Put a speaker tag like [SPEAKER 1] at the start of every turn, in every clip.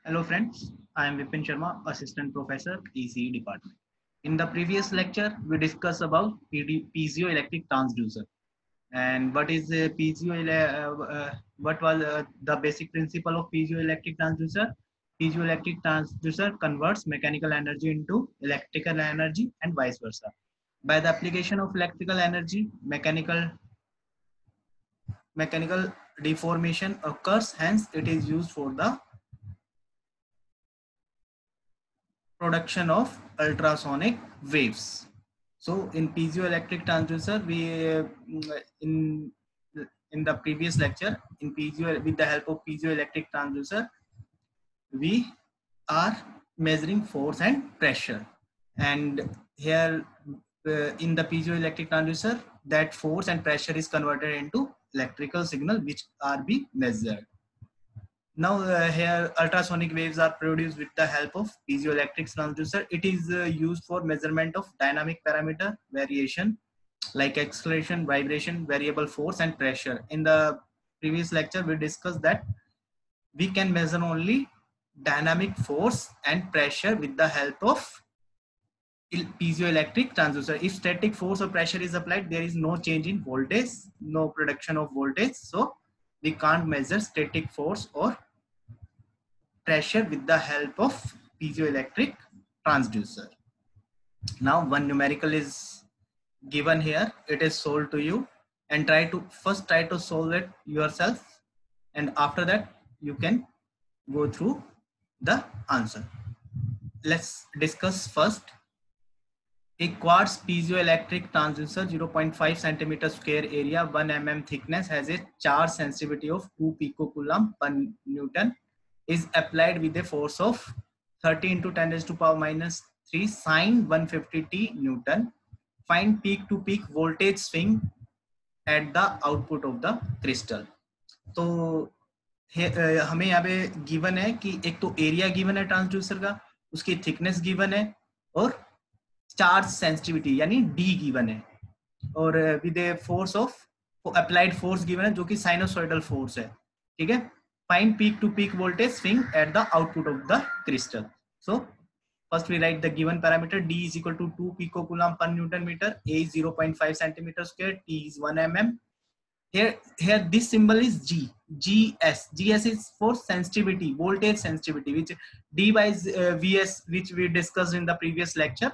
[SPEAKER 1] Hello friends, I am Vipin Sharma, Assistant Professor, ECE Department. In the previous lecture, we discussed about piezoelectric transducer and what is what was the basic principle of piezoelectric transducer. Piezoelectric transducer converts mechanical energy into electrical energy and vice versa. By the application of electrical energy, mechanical deformation occurs. Hence, it is used for the production of ultrasonic waves. So in piezoelectric transducer, in in the previous lecture, in piezo with the help of piezoelectric transducer, we are measuring force and pressure. And here in the piezoelectric transducer, that force and pressure is converted into electrical signal which are be measured. Now here ultrasonic waves are produced with the help of piezoelectric transducer. It is used for measurement of dynamic parameter variation like acceleration, vibration, variable force and pressure. In the previous lecture we discussed that we can measure only dynamic force and pressure with the help of piezoelectric transducer. If static force or pressure is applied, there is no change in voltage, no production of voltage, so we can't measure static force or pressure with the help of piezoelectric transducer. Now one numerical is given here, it is sold to you, and try to solve it yourself, and after that you can go through the answer. Let's discuss first. A quartz piezoelectric transducer 0.5 centimeter square area 1 mm thickness has a charge sensitivity of 2 picocoulomb per Newton is applied with a force of 30 into 10 raised to power minus 3 sine 150 t Newton. Find peak to peak voltage swing at the output of the crystal. तो हमें यहाँ पे given है कि एक तो area given है transducer का, उसकी थिकनेस गिवन है और चार्ज सेंसिटिविटी यानी डी गिवन है, और with a force of applied force given है जो कि साइनोसॉइडल फोर्स है. ठीक है. Find peak to peak voltage swing at the output of the crystal. So first we write the given parameter. D is equal to 2 picocoulomb per Newton meter, A is 0.5 centimeter square, T is 1 mm. Here this symbol is gs is for sensitivity, voltage sensitivity, which d by vs, which we discussed in the previous lecture.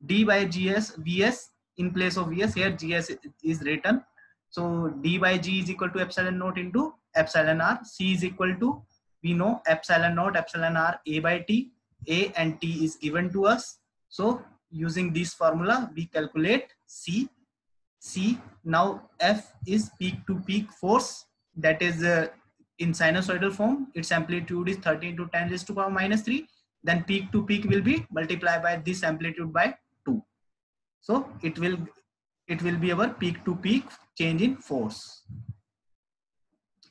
[SPEAKER 1] D by vs, in place of vs here gs is written, so d by g is equal to epsilon naught into epsilon r. C is equal to, we know, epsilon naught epsilon r A by t. A and t is given to us, so using this formula we calculate C. Now F is peak to peak force, that is in sinusoidal form, its amplitude is 30 into 10 raised to power minus 3. Then peak to peak will be multiplied by this amplitude by 2. So it will be our peak to peak change in force.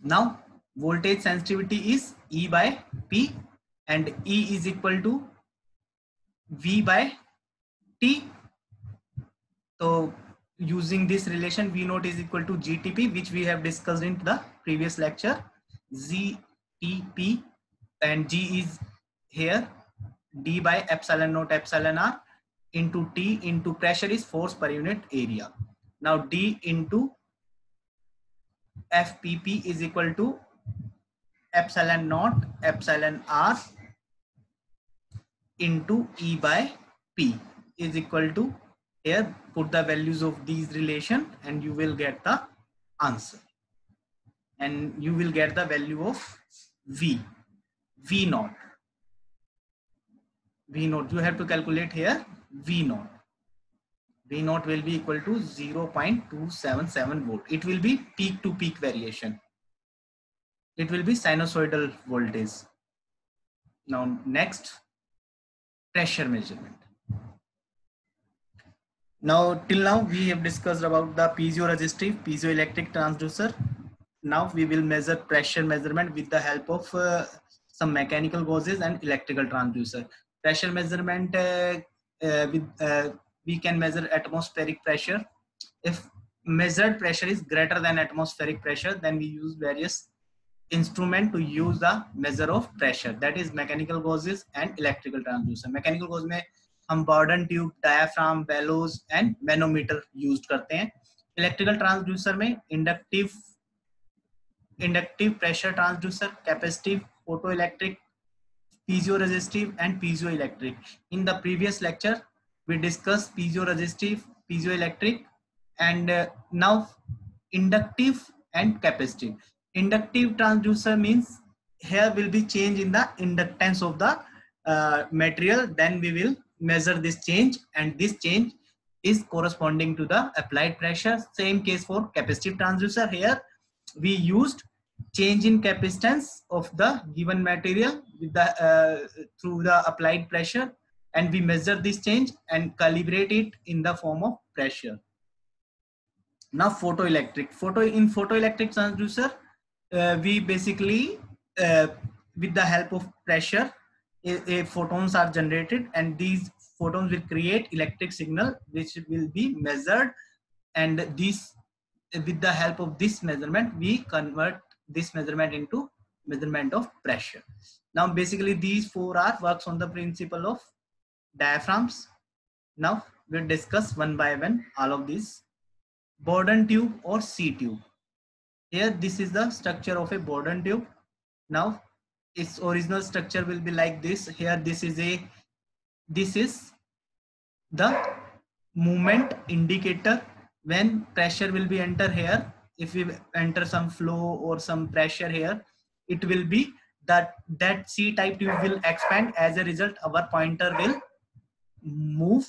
[SPEAKER 1] Now voltage sensitivity is E by P, and E is equal to V by T. So using this relation, V naught is equal to GTP, which we have discussed in the previous lecture. ZTP, and G is here, D by epsilon naught epsilon r into T into pressure is force per unit area. Now D into FPP is equal to epsilon naught epsilon r into E by P is equal to, here put the values of these relation and you will get the answer, and you will get the value of V naught. You have to calculate here V naught will be equal to 0.277 volt. It will be peak to peak variation, it will be sinusoidal voltage. Now next, pressure measurement. Now till now we have discussed about the piezoresistive piezoelectric transducer. Now we will measure pressure measurement with the help of some mechanical gauges and electrical transducer. Pressure measurement we can measure atmospheric pressure. If measured pressure is greater than atmospheric pressure, then we use various instrument to use the measure of pressure, that is mechanical gauzes and electrical transducer. Mechanical gauze में हम Bourdon tube, diaphragm, bellows and manometer used करते हैं. Electrical transducer में inductive pressure transducer, capacitive, photoelectric, piezoresistive and piezoelectric. In the previous lecture we discussed piezoresistive, piezoelectric, and now inductive and capacitive. Inductive transducer means here will be change in the inductance of the material, then we will measure this change, and this change is corresponding to the applied pressure. Same case for capacitive transducer. Here we used change in capacitance of the given material with the through the applied pressure, and we measure this change and calibrate it in the form of pressure. Now photoelectric. In photoelectric transducer, we basically with the help of pressure, photons are generated, and these photons will create electric signal which will be measured, and this, with the help of this measurement, we convert this measurement into measurement of pressure. Now basically these four are works on the principle of diaphragms. Now we'll discuss one by one all of these. Bourdon tube or C tube. Here this is the structure of a Bourdon tube. Now its original structure will be like this. Here this is the movement indicator. When pressure will be enter here, if we enter some flow or some pressure here, it will be that C type tube will expand. As a result, our pointer will move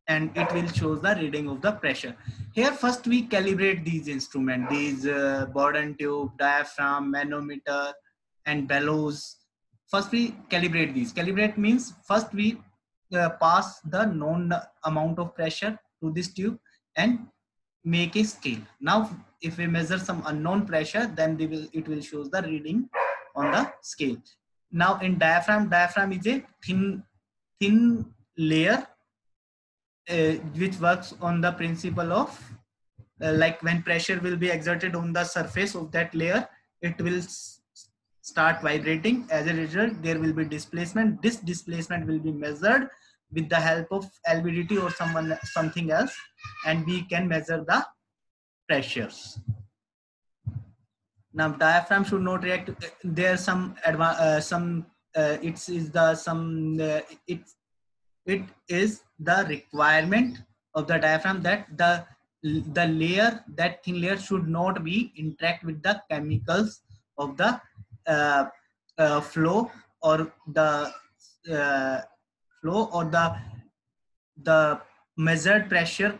[SPEAKER 1] and it will show the reading of the pressure. Here first we calibrate these instruments, these Bourdon tube, diaphragm, manometer and bellows. First we calibrate these. Calibrate means first we pass the known amount of pressure to this tube and make a scale. Now if we measure some unknown pressure, then it will show the reading on the scale. Now in diaphragm is a thin layer which works on the principle of like when pressure will be exerted on the surface of that layer, it will start vibrating. As a result, there will be displacement. This displacement will be measured with the help of LVDT or something else, and we can measure the pressures. Now diaphragm should not react. There are it is the requirement of the diaphragm that the layer, that thin layer, should not be interact with the chemicals of the flow or the measured pressure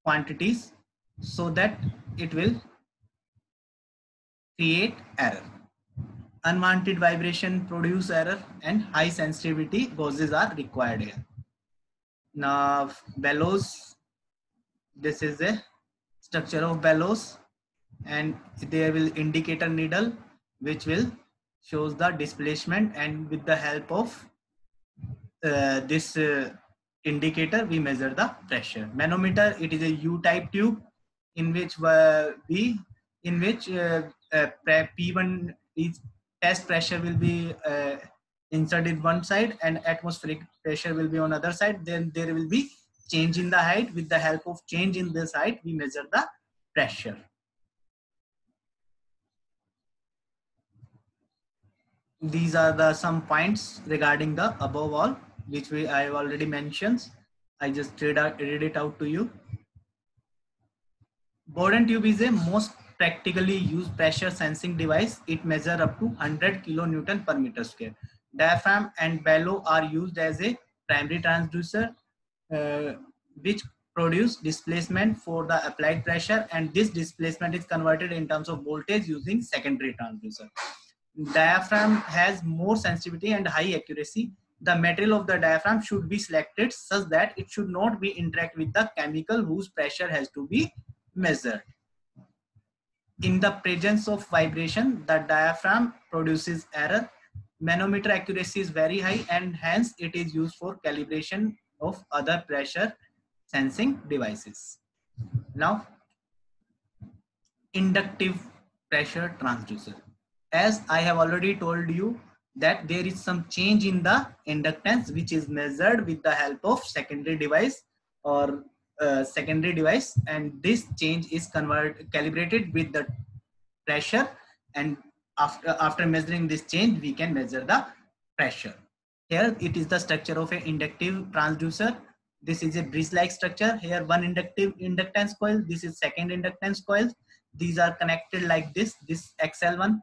[SPEAKER 1] quantities, so that it will create error. Unwanted vibration produce error, and high sensitivity gauzes are required here. Now bellows, this is a structure of bellows, and there will indicator needle which will shows the displacement, and with the help of this indicator we measure the pressure. Manometer, it is a U-type tube in which P1 is test pressure will be inserted one side and atmospheric pressure will be on other side. Then there will be change in the height. With the help of change in this height, we measure the pressure. These are some points regarding the above all, which I have already mentioned. I just read it out to you. Bourdon tube is a most practically used pressure sensing device. It measures up to 100 kilonewton per meter square. Diaphragm and bellow are used as a primary transducer, which produce displacement for the applied pressure, and this displacement is converted in terms of voltage using secondary transducer. Diaphragm has more sensitivity and high accuracy. The material of the diaphragm should be selected such that it should not be interact with the chemical whose pressure has to be measured. In the presence of vibration, the diaphragm produces error. Manometer accuracy is very high, and hence it is used for calibration of other pressure sensing devices. Now, inductive pressure transducer. as I have already told you that there is some change in the inductance which is measured with the help of secondary device or secondary device, and this change is calibrated with the pressure, and after measuring this change we can measure the pressure. Here it is the structure of an inductive transducer. This is a bridge like structure. Here one inductive inductance coil, this is second inductance coil. These are connected like this XL1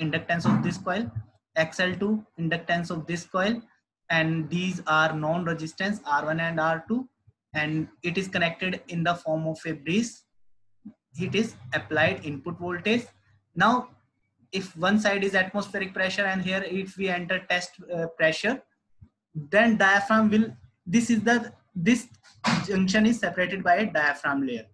[SPEAKER 1] inductance of this coil, XL2 inductance of this coil, and these are known resistance R1 and R2, and it is connected in the form of a bridge. It is applied input voltage. Now if one side is atmospheric pressure and here if we enter test pressure, then diaphragm will, this junction is separated by a diaphragm layer.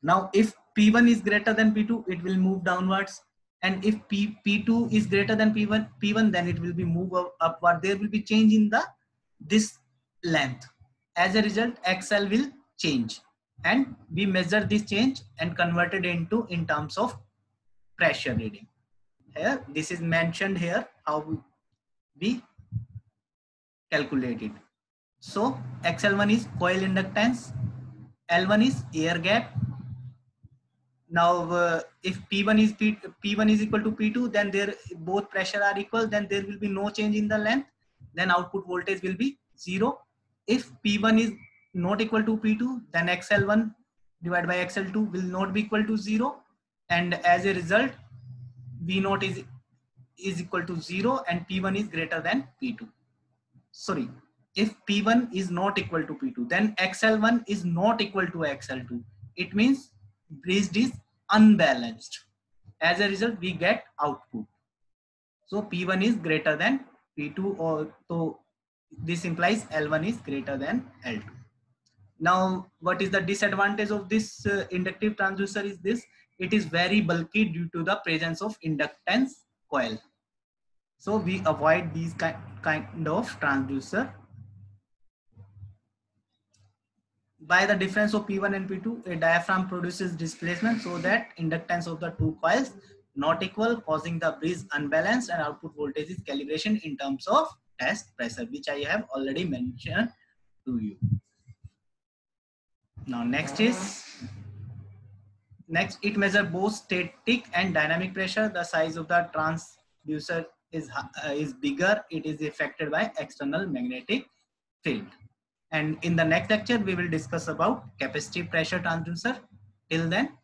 [SPEAKER 1] Now if P1 is greater than P2, it will move downwards, and if P2 is greater than P1, then it will be move upward. There will be change in this length. As a result, XL will change, and we measure this change and convert it into in terms of pressure reading. Here this is mentioned here how we calculate it. So XL1 is coil inductance, L1 is air gap. Now if P1 is equal to P2, then there both pressure are equal, then there will be no change in the length, then output voltage will be 0. If P1 is not equal to P2, then XL1 divided by XL2 will not be equal to 0, and as a result V0 is equal to 0 and P1 is greater than P2. Sorry, if P1 is not equal to P2, then XL1 is not equal to XL2. It means bridge is unbalanced. As a result, we get output. So P1 is greater than P2, or so this implies L1 is greater than L2. Now, what is the disadvantage of this inductive transducer is this: it is very bulky due to the presence of inductance coil. So we avoid these kind of transducer. By the difference of P1 and P2, a diaphragm produces displacement so that inductance of the two coils not equal, causing the bridge unbalanced, and output voltage is calibration in terms of test pressure, which I have already mentioned to you. Now next it measures both static and dynamic pressure. The size of the transducer is bigger. It is affected by external magnetic field. And in the next lecture, we will discuss about capacitive pressure transducer. Till then,